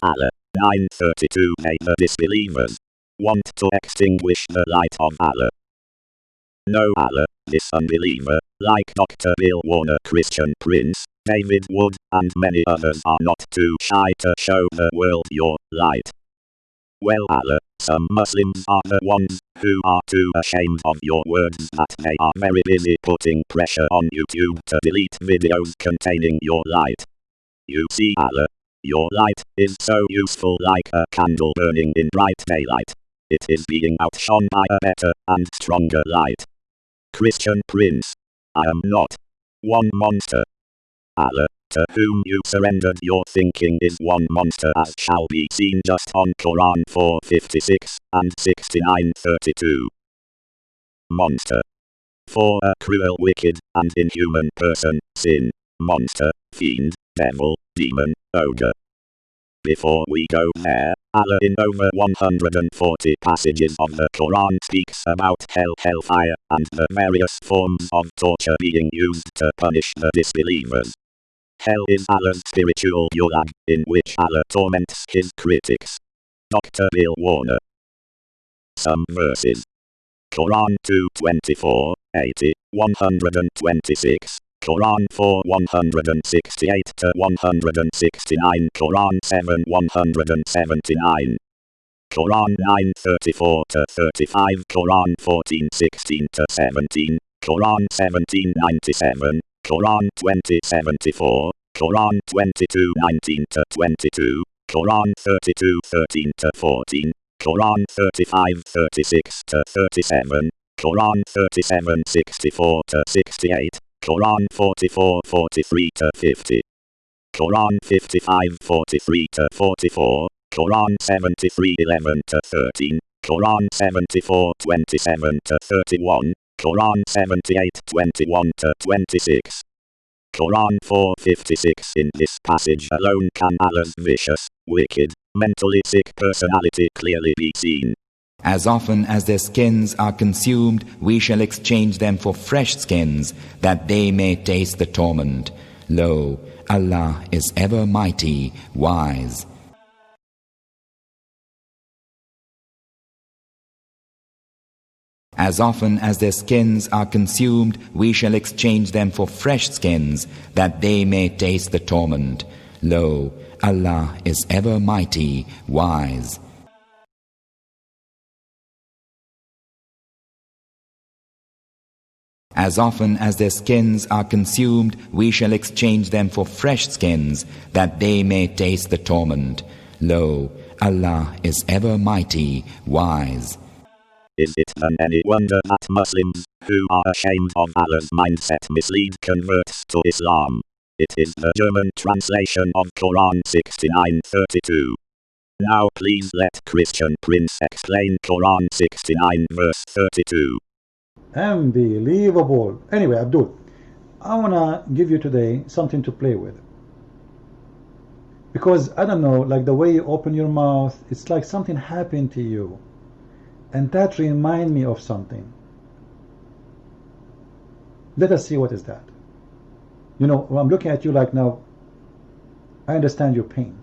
Allah. 9:32. The disbelievers want to extinguish the light of Allah. No Allah, this unbeliever, like Dr. Bill Warner, Christian Prince, David Wood, and many others are not too shy to show the world your light. Well Allah, some Muslims are the ones who are too ashamed of your words that they are very busy putting pressure on YouTube to delete videos containing your light. You see Allah, your light is so useful like a candle burning in bright daylight. It is being outshone by a better and stronger light. Christian Prince, I am not one monster. Allah, to whom you surrendered your thinking is one monster, as shall be seen just on Koran 4:56 and 69:32. Monster. For a cruel, wicked, and inhuman person, sin, monster, fiend, devil, demon, ogre. Before we go there, Allah in over 140 passages of the Quran speaks about hell, hellfire, and the various forms of torture being used to punish the disbelievers. Hell is Allah's spiritual gulag, in which Allah torments his critics. Dr. Bill Warner. Some verses. Quran 2:24, 80, 126. Quran 4:168 to 169. Quran 7:179. Quran 9:34 to 35. Quran 14:16 to 17. Quran 17:97. Quran 20:74. Quran 22:19 to 22. Quran 32:13 to 14. Quran 35:36 to 37. Quran 37:64 to 68. Quran 44:43 to 50. Quran 55:43 to 44. Quran 73:11 to 13. Quran 74:27 to 31. Quran 78:21 to 26. Quran 4:56. In this passage alone can Allah's vicious, wicked, mentally sick personality clearly be seen. As often as their skins are consumed, we shall exchange them for fresh skins, that they may taste the torment. Lo, Allah is ever mighty, wise. As often as their skins are consumed, we shall exchange them for fresh skins, that they may taste the torment. Lo, Allah is ever mighty, wise. As often as their skins are consumed, we shall exchange them for fresh skins, that they may taste the torment. Lo, Allah is ever mighty, wise. Is it then any wonder that Muslims, who are ashamed of Allah's mindset, mislead converts to Islam? It is the German translation of Quran 69:32. Now please let Christian Prince explain Quran 69 verse 32. Unbelievable. Anyway, Abdul, I want to give you today something to play with. Because, I don't know, like the way you open your mouth, it's like something happened to you. And that reminds me of something. Let us see what is that. You know, I'm looking at you like now, I understand your pain.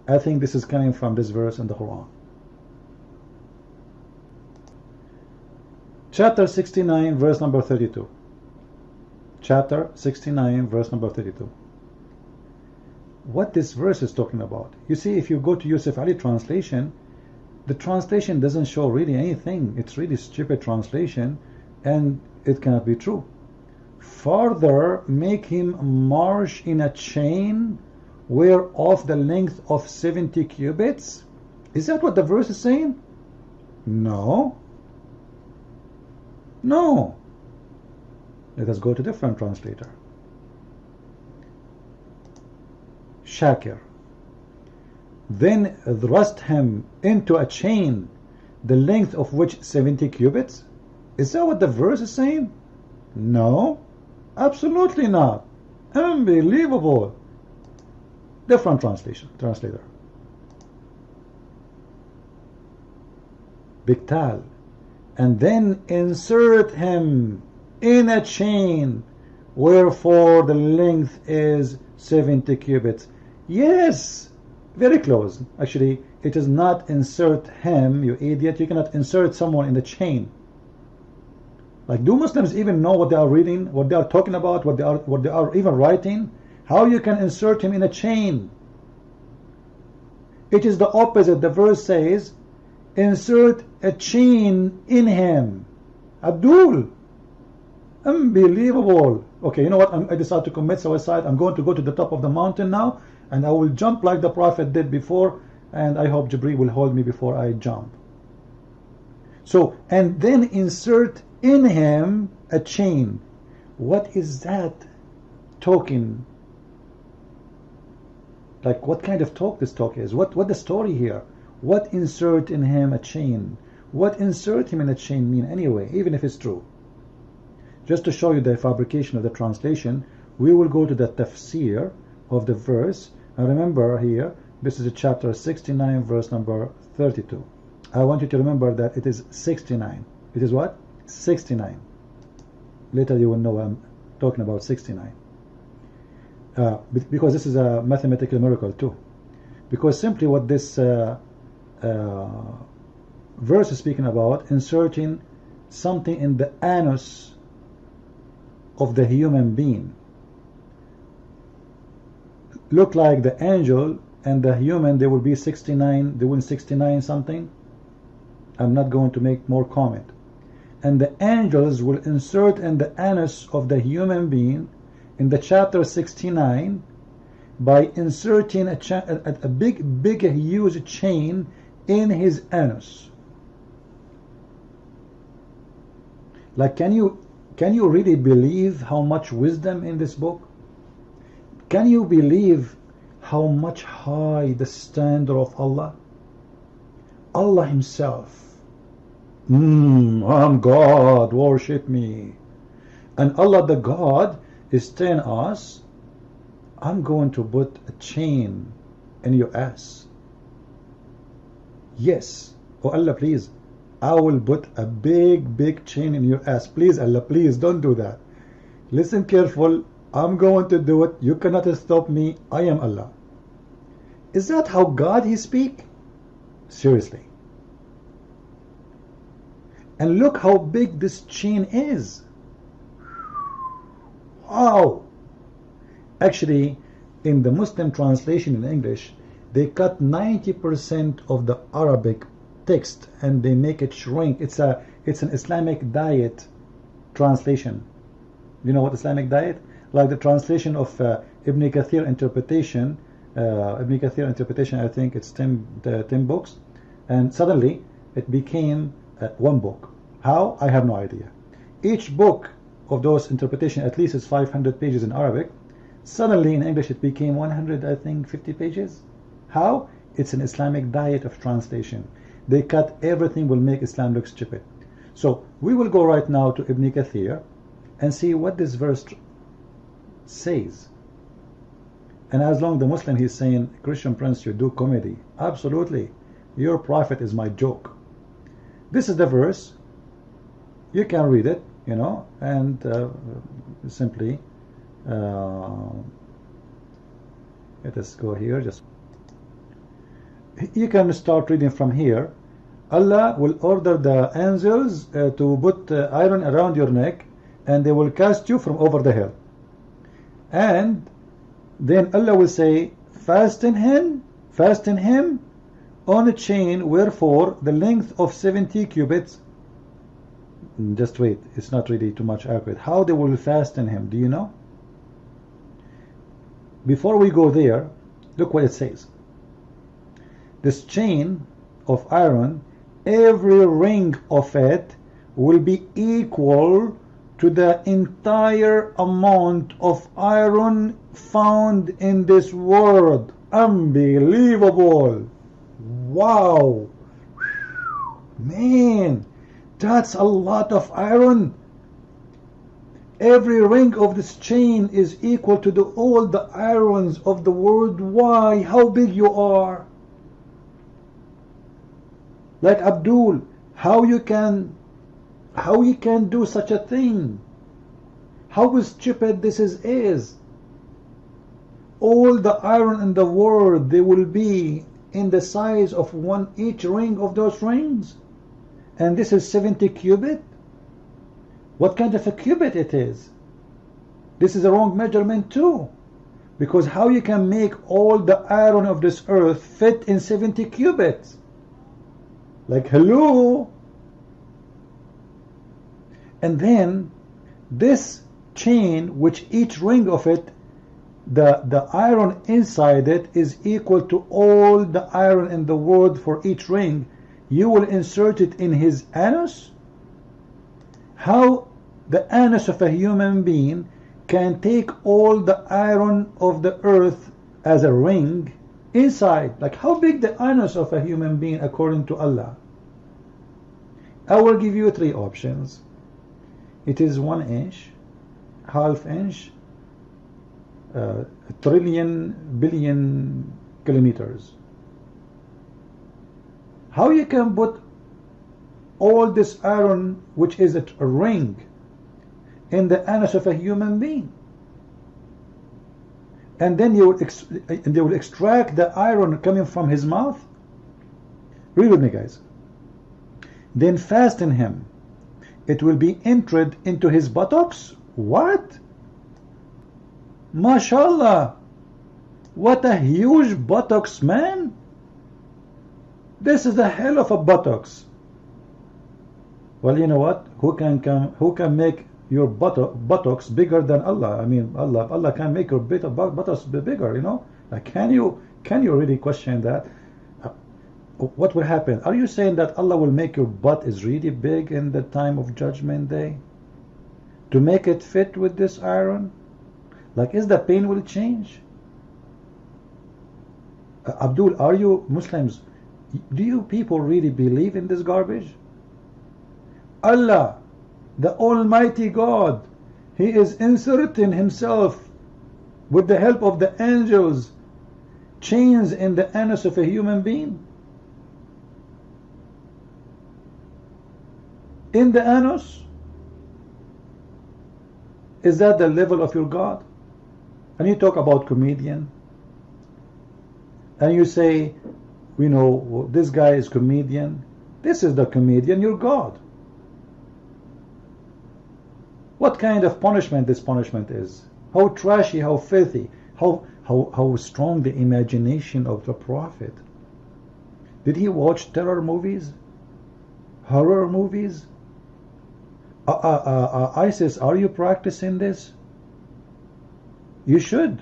I think this is coming from this verse in the Quran. Chapter 69, verse number 32. Chapter 69, verse number 32. What this verse is talking about. You see, if you go to Yusuf Ali translation, the translation doesn't show really anything. It's really stupid translation, and it cannot be true. Further, make him march in a chain whereof the length of 70 cubits. Is that what the verse is saying? No. No. Let us go to different translator. Shakir. Then thrust him into a chain, the length of which 70 cubits. Is that what the verse is saying? No. Absolutely not. Unbelievable. Different translator. Biktal. And then insert him in a chain, wherefore the length is 70 cubits. Yes, Very close. Actually, it is not insert him, you idiot. You cannot insert someone in the chain. Like, do Muslims even know what they are reading, what they are talking about, what they are even writing? How you can insert him in a chain? It is the opposite. The verse says, insert a chain in him. Abdul. Unbelievable. Okay, you know what? I decided to commit suicide. I'm going to go to the top of the mountain now, and I will jump like the Prophet did before, and I hope Jibreel will hold me before I jump. So, and then insert in him a chain. What is that talking? Like, what kind of talk this talk is? What the story here? What insert in him a chain? What insert him in a chain mean anyway, even if it's true? Just to show you the fabrication of the translation, we will go to the tafsir of the verse. And remember here, this is chapter 69, verse number 32. I want you to remember that it is 69. It is what? 69. Later you will know I'm talking about 69. Because this is a mathematical miracle too. Because simply what this verse is speaking about, inserting something in the anus of the human being. Look like the angel and the human, they will be 69, they will 69 something. I'm not going to make more comment. And the angels will insert in the anus of the human being in the chapter 69 by inserting a big huge chain in his anus. Like, can you really believe how much wisdom in this book? Can you believe how much high the standard of Allah? Allah himself. I'm God, worship me. And Allah the God is telling us, I'm going to put a chain in your ass. Yes. Oh Allah, please. I will put a big chain in your ass. Please, Allah, please don't do that. Listen careful. I'm going to do it. You cannot stop me. I am Allah. Is that how God he speak? Seriously. And look how big this chain is. Wow. Actually, in the Muslim translation in English, they cut 90% of the Arabic text and they make it shrink. It's an Islamic diet translation. You know what Islamic diet? Like the translation of Ibn Kathir interpretation. Ibn Kathir interpretation, I think it's 10 books, and suddenly it became one book. How? I have no idea. Each book of those interpretation at least is 500 pages in Arabic. Suddenly in English it became 100, I think, 50 pages. How? It's an Islamic diet of translation. They cut everything will make Islam look stupid. So we will go right now to Ibn Kathir and see what this verse says. And as long the Muslim he's saying, Christian Prince, you do comedy. Absolutely. Your prophet is my joke. This is the verse. You can read it, you know, and simply let us go here. Just you can start reading from here. Allah will order the angels to put iron around your neck, and they will cast you from over the hill. And then Allah will say, fasten him on a chain, wherefore the length of 70 cubits. Just wait, it's not really too much accurate. How they will fasten him, do you know? Before we go there, look what it says. This chain of iron, every ring of it will be equal to the entire amount of iron found in this world. Unbelievable. Wow. Man, that's a lot of iron. Every ring of this chain is equal to all the irons of the world. Why? How big you are. Like Abdul, how you can do such a thing? How stupid this is. all the iron in the world, they will be in the size of each ring of those rings. And this is 70 cubit. What kind of a cubit it is? This is a wrong measurement too. Because how you can make all the iron of this earth fit in 70 cubits? Like, hello? And then this chain, which each ring of it, the iron inside it is equal to all the iron in the world for each ring, you will insert it in his anus? How the anus of a human being can take all the iron of the earth as a ring inside? Like, how big the anus of a human being according to Allah? I will give you three options. It is 1 inch, half inch, trillion, billion kilometers. How you can put all this iron, which is a ring, in the anus of a human being? And then they will extract the iron coming from his mouth? Read with me, guys. Then fasten him. It will be entered into his buttocks. What? MashaAllah. What a huge buttocks, man. This is the hell of a buttocks. Well, you know what? Who can make your buttocks bigger than Allah? I mean, Allah can make your buttocks bigger, you know? Like, can you really question that? What will happen? Are you saying that Allah will make your butt is really big in the time of Judgment Day to make it fit with this iron? Like, is the pain will change? Abdul, are you Muslims? Do you people really believe in this garbage? Allah, the Almighty God, He is inserting Himself with the help of the angels chains in the anus of a human being? In the anus? Is that the level of your God? And you talk about comedian, and you say, you know, this guy is comedian. This is the comedian, your God. What kind of punishment this punishment is? How trashy, how filthy, how strong the imagination of the Prophet. Did he watch terror movies? Horror movies? ISIS, are you practicing this? You should.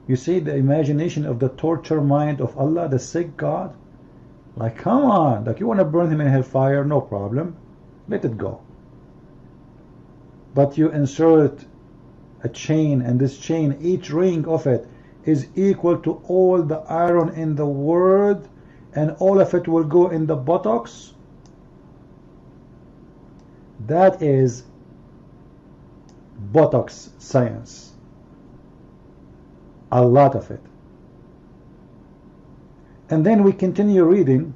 You see the imagination of the torture mind of Allah, the sick God? Like, come on. Like, you want to burn him in hellfire? No problem. Let it go. But you insert a chain, and this chain, each ring of it is equal to all the iron in the world, and all of it will go in the buttocks. That is buttocks science. A lot of it. And then we continue reading.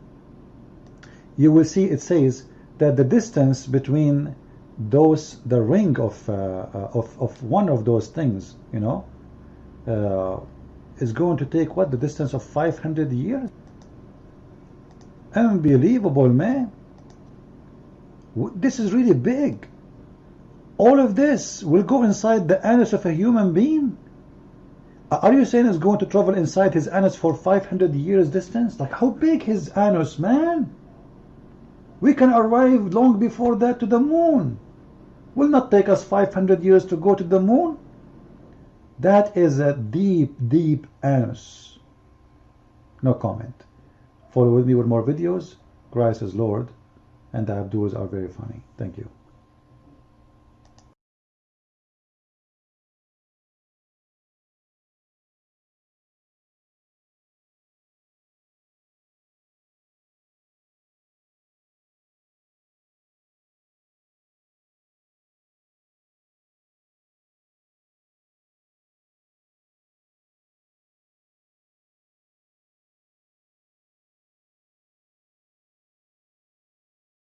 You will see it says that the distance between those, the ring of one of those things, you know, is going to take what? The distance of 500 years? Unbelievable, man. This is really big. All of this will go inside the anus of a human being? Are you saying it's going to travel inside his anus for 500 years distance? Like, how big his anus, man? We can arrive long before that to the moon. Will not take us 500 years to go to the moon. That is a deep, deep anus. No comment. Follow with me with more videos. Christ is Lord, and the Abduls are very funny. Thank you.